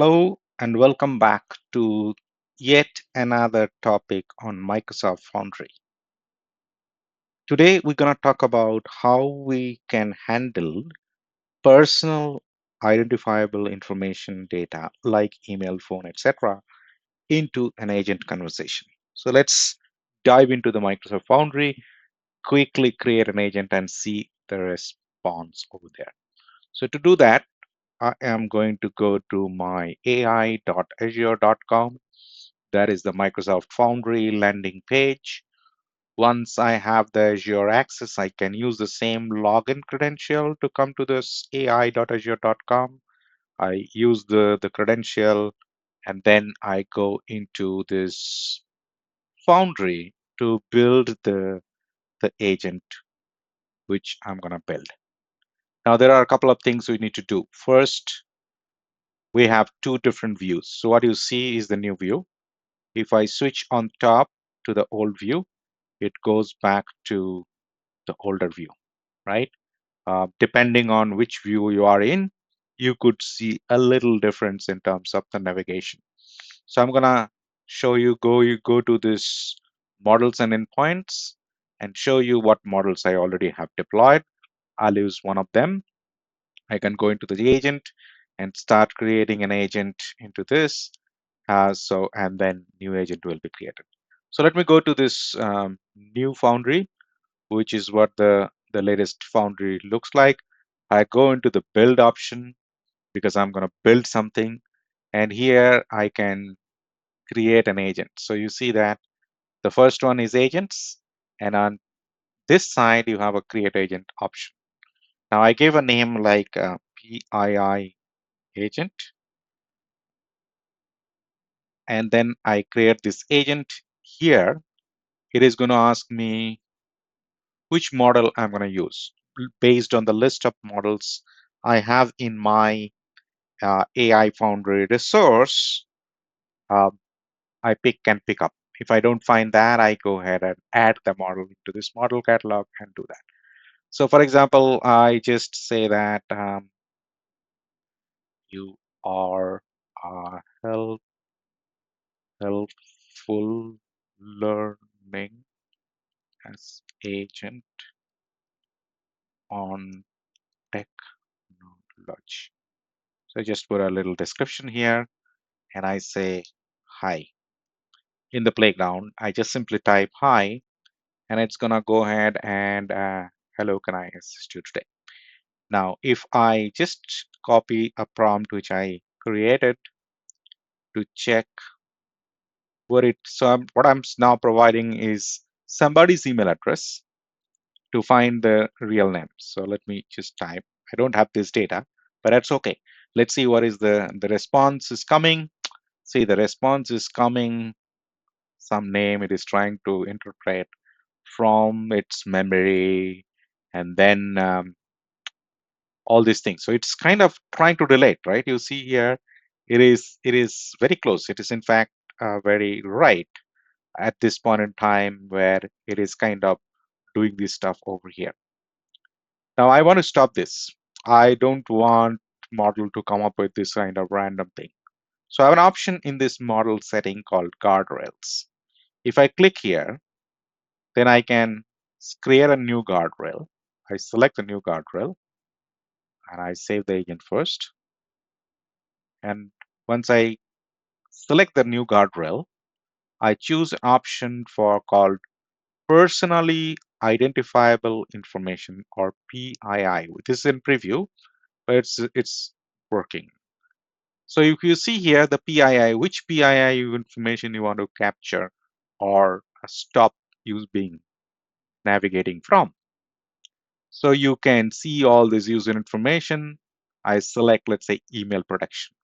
Hello and welcome back to yet another topic on Microsoft Foundry. Today we're going to talk about how we can handle personal identifiable information data like email, phone, etc. into an agent conversation. So let's dive into the Microsoft Foundry, quickly create an agent and see the response over there. So to do that, I am going to go to my ai.azure.com. That is the Microsoft Foundry landing page. Once I have the Azure access, I can use the same login credential to come to this ai.azure.com. I use the credential and then I go into this Foundry to build the agent which I'm going to build. Now, there are a couple of things we need to do. First, we have two different views. So what you see is the new view. If I switch on top to the old view, it goes back to the older view, right? Depending on which view you are in, you could see a little difference in terms of the navigation. So I'm gonna show you go to this models and endpoints and show you what models I already have deployed. I'll use one of them. I can go into the agent and start creating an agent into this. And then new agent will be created. So let me go to this new Foundry, which is what the latest Foundry looks like. I go into the build option because I'm going to build something. And here I can create an agent. So you see that the first one is agents. And on this side, you have a create agent option. Now I gave a name like PII agent. And then I create this agent here. It is going to ask me which model I'm going to use based on the list of models I have in my AI Foundry resource. uh, I can pick up. If I don't find that, I go ahead and add the model into this model catalog and do that. So for example, I just say that you are a helpful learning as agent on technology. So I just put a little description here and I say hi. In the playground, I just simply type hi and it's gonna go ahead and hello, can I assist you today? Now, if I just copy a prompt which I created to check what I'm now providing is somebody's email address to find the real name. So let me just type. I don't have this data, but that's okay. Let's see what is the response is coming. See, the response is coming. Some name it is trying to interpret from its memory, and then all these things. So it's kind of trying to relate, right? You see here, it is very close. It is in fact very right at this point in time where it is kind of doing this stuff over here. Now I want to stop this. I don't want model to come up with this kind of random thing. So I have an option in this model setting called guardrails. If I click here, then I can create a new guardrail. I select the new guardrail and I save the agent first. And once I select the new guardrail, I choose an option for called personally identifiable information or PII. This is in preview, but it's working. So if you see here the PII, which PII information you want to capture or stop you being navigating from. So you can see all this user information. I select, let's say, email protection.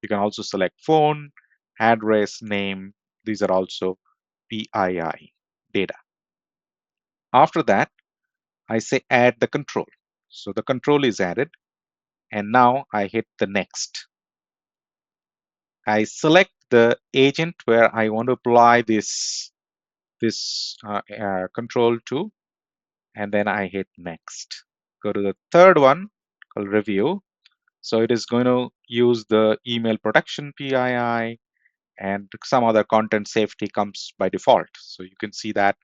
You can also select phone, address, name. These are also PII data. After that, I say add the control. So the control is added. And now I hit the next. I select the agent where I want to apply this control to, and then I hit next. Go to the third one called review. So it is going to use the email protection PII, and some other content safety comes by default. So you can see that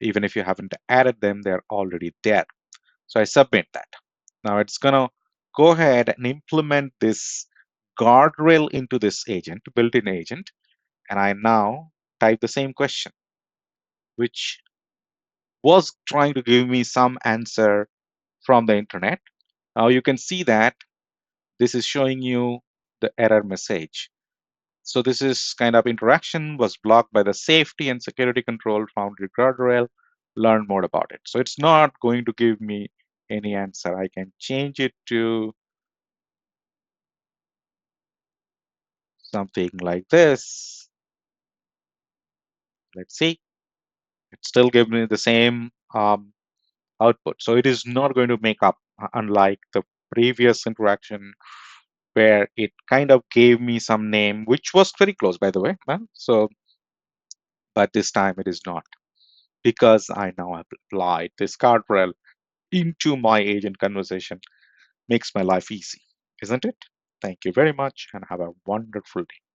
even if you haven't added them, they're already there. So I submit that. Now it's gonna go ahead and implement this guardrail into this agent, built-in agent, and I now type the same question, which was trying to give me some answer from the internet. Now you can see that this is showing you the error message. So this is kind of interaction was blocked by the safety and security control Foundry Guardrail. Learn more about it. So it's not going to give me any answer. I can change it to something like this. Let's see. It still gives me the same output. So it is not going to make up, unlike the previous interaction where it kind of gave me some name, which was very close, by the way. So, but this time it is not, because I now have applied this guardrail into my agent conversation. Makes my life easy, isn't it? Thank you very much and have a wonderful day.